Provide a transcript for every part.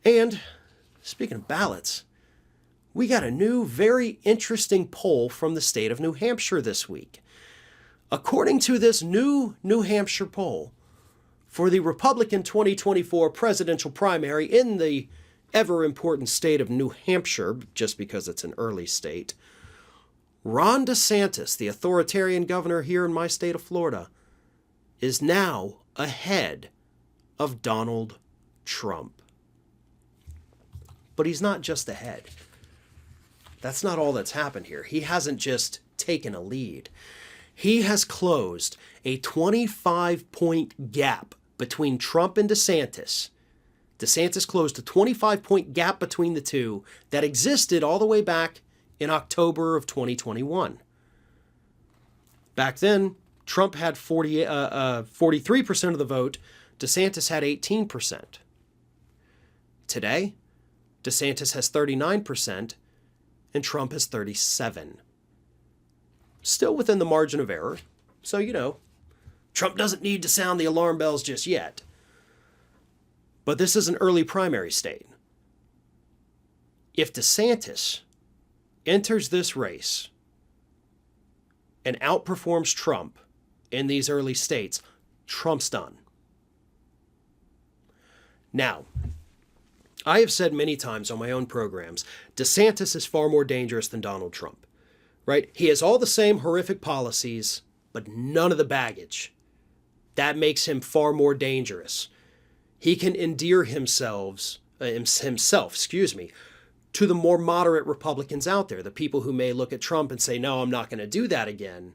And speaking of ballots, we got a new, very interesting poll from the state of New Hampshire this week. According to this new New Hampshire poll, for the Republican 2024 presidential primary in the ever-important state of New Hampshire, just because it's an early state, Ron DeSantis, the authoritarian governor here in my state of Florida, is now ahead of Donald Trump. But he's not just ahead. That's not all that's happened here. He hasn't just taken a lead. He has closed a 25-point gap between Trump and DeSantis. DeSantis closed a 25-point gap between the two that existed all the way back in October of 2021. Back then, Trump had 43% of the vote. DeSantis had 18%. Today, DeSantis has 39% and Trump has 37%. Still within the margin of error. So, Trump doesn't need to sound the alarm bells just yet. But this is an early primary state. If DeSantis enters this race and outperforms Trump in these early states, Trump's done. Now, I have said many times on my own programs, DeSantis is far more dangerous than Donald Trump. Right? He has all the same horrific policies, but none of the baggage. That makes him far more dangerous. He can endear himself, to the more moderate Republicans out there, the people who may look at Trump and say, no, I'm not going to do that again.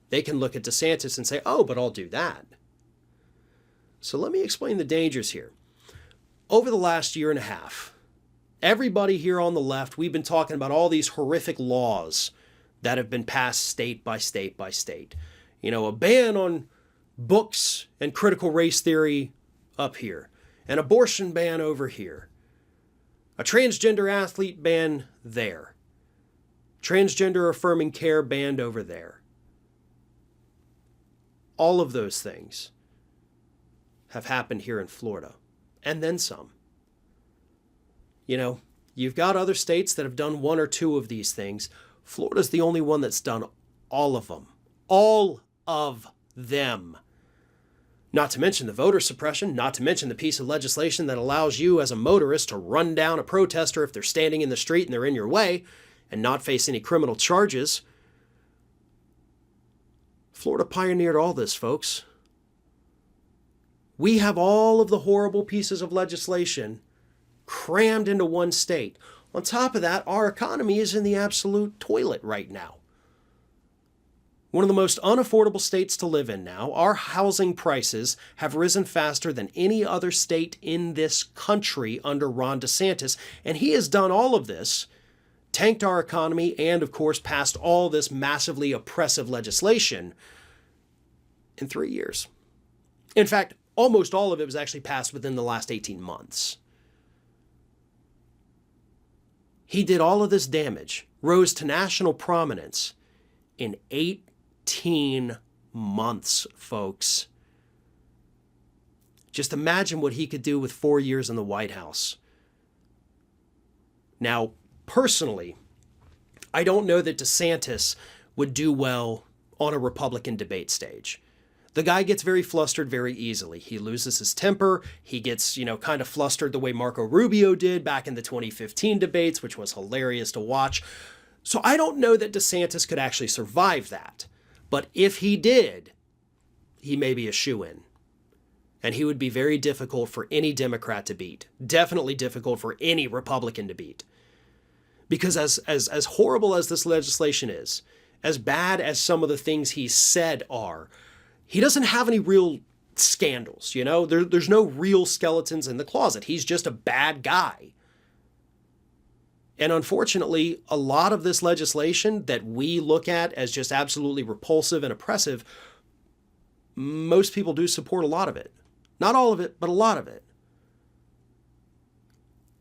They can look at DeSantis and say, oh, but I'll do that. So let me explain the dangers here. Over the last year and a half, everybody here on the left, we've been talking about all these horrific laws that have been passed state by state by state. A ban on books and critical race theory up here, an abortion ban over here, a transgender athlete ban there, transgender affirming care banned over there. All of those things have happened here in Florida, and then some. You've got other states that have done one or two of these things. Florida's the only one that's done all of them. All of them. Not to mention the voter suppression, not to mention the piece of legislation that allows you as a motorist to run down a protester if they're standing in the street and they're in your way and not face any criminal charges. Florida pioneered all this, folks. We have all of the horrible pieces of legislation crammed into one state. On top of that, our economy is in the absolute toilet right now. One of the most unaffordable states to live in now. Our housing prices have risen faster than any other state in this country under Ron DeSantis. And he has done all of this, tanked our economy, and of course passed all this massively oppressive legislation in 3 years. In fact, almost all of it was actually passed within the last 18 months. He did all of this damage, rose to national prominence in 18 months, folks. Just imagine what he could do with 4 years in the White House. Now, personally, I don't know that DeSantis would do well on a Republican debate stage. The guy gets very flustered very easily. He loses his temper. He gets, kind of flustered the way Marco Rubio did back in the 2015 debates, which was hilarious to watch. So I don't know that DeSantis could actually survive that. But if he did, he may be a shoo-in. And he would be very difficult for any Democrat to beat. Definitely difficult for any Republican to beat. Because as horrible as this legislation is, as bad as some of the things he said are, he doesn't have any real scandals, There's no real skeletons in the closet. He's just a bad guy. And unfortunately, a lot of this legislation that we look at as just absolutely repulsive and oppressive, most people do support a lot of it. Not all of it, but a lot of it.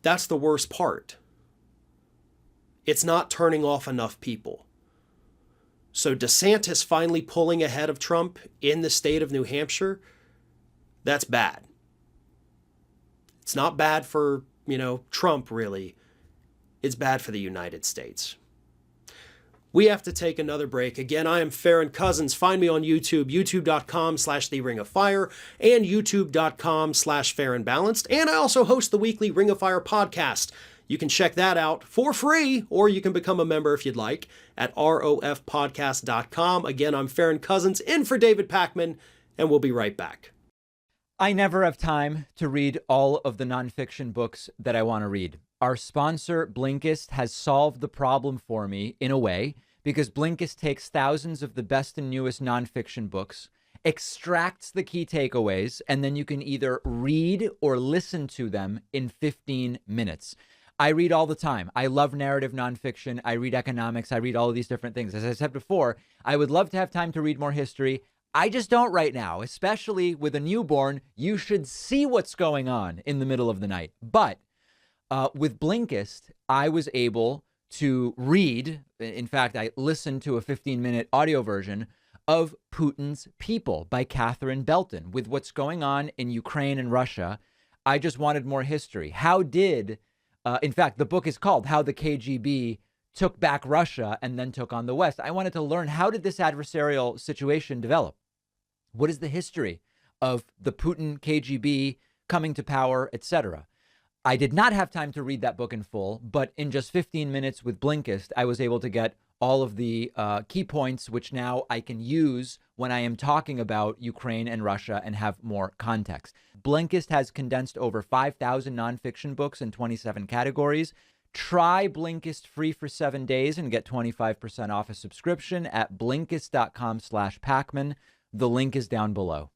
That's the worst part. It's not turning off enough people. So DeSantis finally pulling ahead of Trump in the state of New Hampshire, that's bad. It's not bad for Trump really, it's bad for the United States. We have to take another break. Again, I am Farron Cousins. Find me on YouTube, youtube.com/The Ring of Fire and youtube.com/Farron Balanced. And I also host the weekly Ring of Fire podcast. You can check that out for free, or you can become a member if you'd like at rofpodcast.com. Again, I'm Farron Cousins in for David Pakman, and we'll be right back. I never have time to read all of the nonfiction books that I want to read. Our sponsor, Blinkist, has solved the problem for me in a way, because Blinkist takes thousands of the best and newest nonfiction books, extracts the key takeaways, and then you can either read or listen to them in 15 minutes. I read all the time. I love narrative nonfiction. I read economics. I read all of these different things. As I said before, I would love to have time to read more history. I just don't right now, especially with a newborn. You should see what's going on in the middle of the night. But with Blinkist, I was able to read. In fact, I listened to a 15-minute audio version of Putin's People by Catherine Belton. With what's going on in Ukraine and Russia, I just wanted more history. In fact, the book is called How the KGB Took Back Russia and Then Took on the West. I wanted to learn, how did this adversarial situation develop? What is the history of the Putin KGB coming to power, etc.? I did not have time to read that book in full, but in just 15 minutes with Blinkist, I was able to get all of the key points, which now I can use when I am talking about Ukraine and Russia and have more context. Blinkist has condensed over 5,000 nonfiction books in 27 categories. Try Blinkist free for 7 days and get 25% off a subscription at Blinkist.com/Pakman. The link is down below.